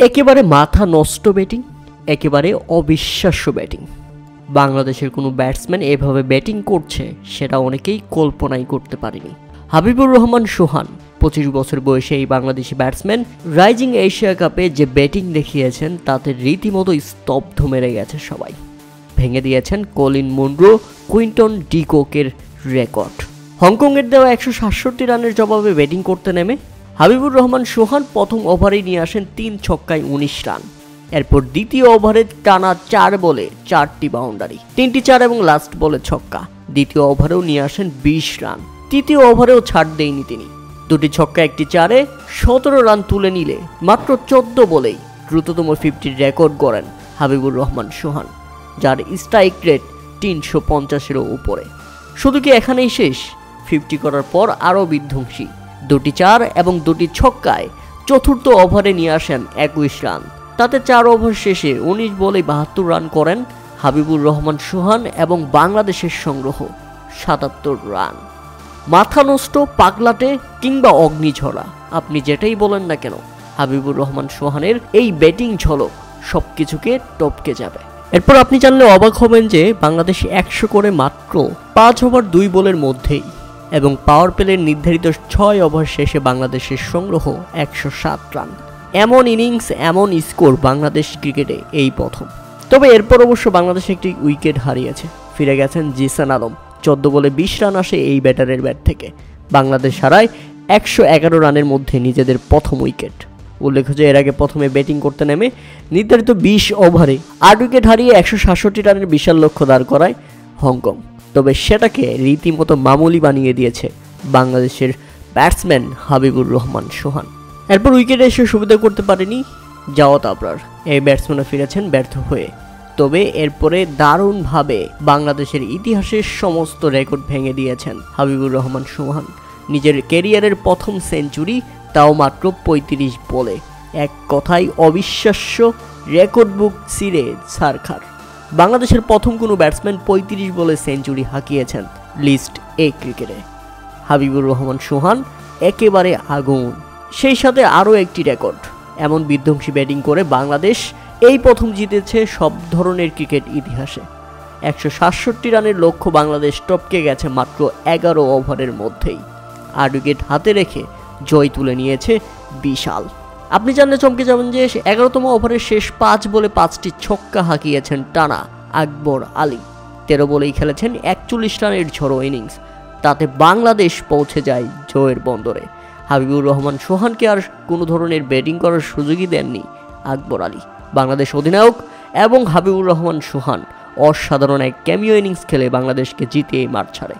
একেবারে মাথা নষ্ট ব্যাটিং, একেবারে অবিশ্বাস্য ব্যাটিং। বাংলাদেশের কোনো ব্যাটসম্যান এভাবে ব্যাটিং করছে সেটা অনেকেই কল্পনাই করতে পারেনি। হাবিবুর রহমান সোহান 25 বছর বয়সে এই বাংলাদেশি ব্যাটসম্যান রাইজিং এশিয়া কাপে যে ব্যাটিং দেখিয়েছেন তাতে রীতিমতো স্তব্ধ মেরে গেছে সবাই। ভেঙে দিয়েছেন কলিন মুনরো, কুইন্টন ডিককের রেকর্ড। হংকংয়ের দেওয়া 167 রানের জবাবে ব্যাটিং করতে নেমে হাবিবুর রহমান সোহান প্রথম ওভারেই নিয়ে আসেন 3 ছক্কায় 19 রান। এরপর দ্বিতীয় ওভারে টানা 4 বলে 4টি বাউন্ডারি, 3টি 4 এবং লাস্ট বলে ছক্কা। দ্বিতীয় ওভারেও নিয়ে আসেন 20 রান। তৃতীয় ওভারেও ছাড় দেয়নি তিনি, 2টি ছক্কা 1টি 4-এ 17 রান তুলে নিলে মাত্র 14 বলেই দ্রুততম 50 রেকর্ড গড়েন হাবিবুর রহমান সোহান, যার স্ট্রাইক রেট 350-এরও উপরে। শুধু কি এখানেই শেষ? 50 করার পর আরও বিধ্বংসী 2টি 4 এবং 2টি ছক্কায় চতুর্থ ওভারে নিয়ে আসেন 21 রান। তাতে 4 ওভার শেষে 19 বলে 72 রান করেন হাবিবুর রহমান সোহান এবং বাংলাদেশের সংগ্রহ 77 রান। মাথা নষ্ট, পাগলাটে কিংবা অগ্নিঝরা, আপনি যেটাই বলেন না কেন, হাবিবুর রহমান সোহানের এই ব্যাটিং ঝলক সবকিছুকে টপকে যাবে। এরপর আপনি জানলে অবাক হবেন যে বাংলাদেশ 100 করে মাত্র 5 ওভার 2 বলের মধ্যেই এবং পাওয়ার প্লের নির্ধারিত 6 ওভার শেষে বাংলাদেশের সংগ্রহ 107 রান। এমন ইনিংস, এমন স্কোর বাংলাদেশ ক্রিকেটে এই প্রথম। তবে এরপর অবশ্য বাংলাদেশ একটি উইকেট হারিয়েছে, ফিরে গেছেন জিসান আলম। 14 বলে 20 রান আসে এই ব্যাটারের ব্যাট থেকে। বাংলাদেশ হারায় 111 রানের মধ্যে নিজেদের প্রথম উইকেট। উল্লেখ্য যে এর আগে প্রথমে ব্যাটিং করতে নেমে নির্ধারিত 20 ওভারে 8 উইকেট হারিয়ে 167 রানের বিশাল লক্ষ্য দাঁড় করায় হংকং। তবে সেটাকে রীতিমতো মামুলি বানিয়ে দিয়েছে বাংলাদেশের ব্যাটসম্যান হাবিবুর রহমান সোহান। এরপর উইকেটে এসে সুবিধা করতে পারেনি জাওয়াত আবরার। এই ব্যাটসম্যানও ফিরেছেন ব্যর্থ হয়ে। তবে এরপরে দারুণভাবে বাংলাদেশের ইতিহাসের সমস্ত রেকর্ড ভেঙে দিয়েছেন হাবিবুর রহমান সোহান। নিজের ক্যারিয়ারের প্রথম সেঞ্চুরি, তাও মাত্র 35 বলে। এক কথায় অবিশ্বাস্য, রেকর্ড বুক ছিঁড়ে ছারখার। বাংলাদেশের প্রথম কোনো ব্যাটসম্যান 35 বলে সেঞ্চুরি হাঁকিয়েছেন লিস্ট এ ক্রিকেটে। হাবিবুর রহমান সোহান একেবারে আগুন। সেই সাথে আরও একটি রেকর্ড, এমন বিধ্বংসী ব্যাটিং করে বাংলাদেশ এই প্রথম জিতেছে সব ধরনের ক্রিকেট ইতিহাসে। 167 রানের লক্ষ্য বাংলাদেশ টপকে গেছে মাত্র 11 ওভারের মধ্যেই। 8 উইকেট হাতে রেখে জয় তুলে নিয়েছে বিশাল। আপনি জানলে চমকে যাবেন যে 11তম ওভারের শেষ 5 বলে 5টি ছক্কা হাঁকিয়েছেন টানা আকবর আলী। 13 বলেই খেলেছেন 41 রানের ঝড়ো ইনিংস। তাতে বাংলাদেশ পৌঁছে যায় জয়ের বন্দরে। হাবিবুর রহমান সোহানকে আর কোনো ধরনের ব্যাটিং করার সুযোগই দেননি আকবর আলী। বাংলাদেশ অধিনায়ক এবং হাবিবুর রহমান সোহান অসাধারণ এক ক্যামিও ইনিংস খেলে বাংলাদেশকে জিতিয়ে মাঠ ছাড়ে।